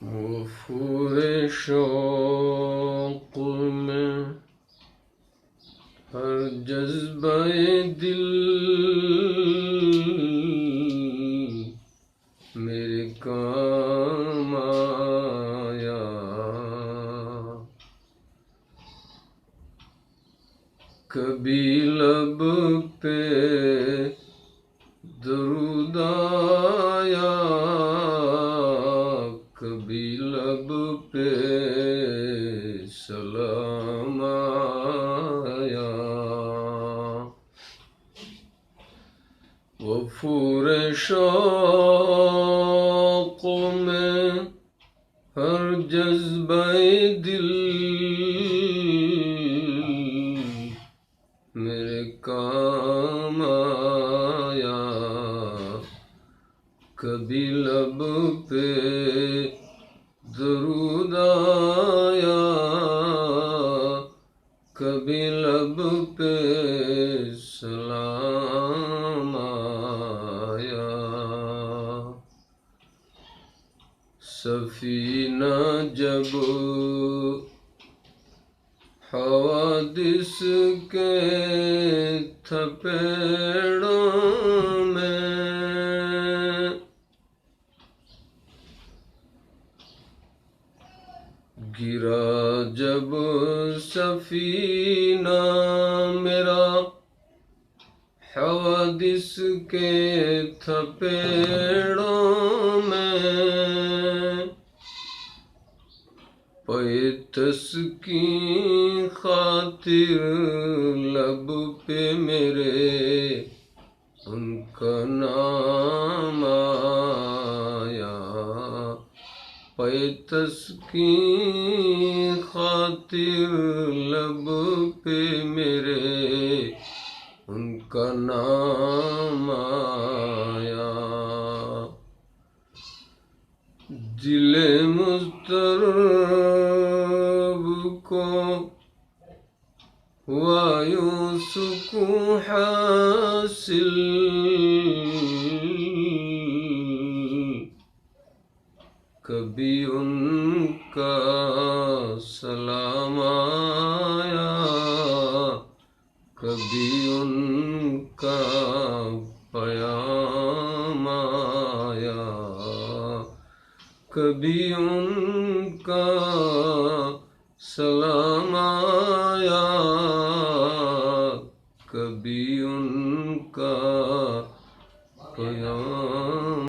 وفور شوق میں ہر جذبہ دل میرے کام آیا، کبھی لب پہ درود آیا، کبھی لب پہ سلام آیا، وفور شوق میں ہر جذبہ دل میرے کام آیا، کبھی لب پہ درود آیا، کبھی لب پہ سلام آیا، سفینہ جب حوادث کے تھپیڑوں میں گرا، جب سفینہ میرا حوادث کے تھپیڑوں میں، پے تسکین خاطر لب پہ میرے ان کا نام آیا، پے تسکین خاطر لب پہ میرے ان کا نام آیا، دل مضطرب کو ہوا یوں سکون حاصل، کبھی ان کا سلام آیا، کبھی ان کا پیام آیا، کبھی ان کا سلام آیا۔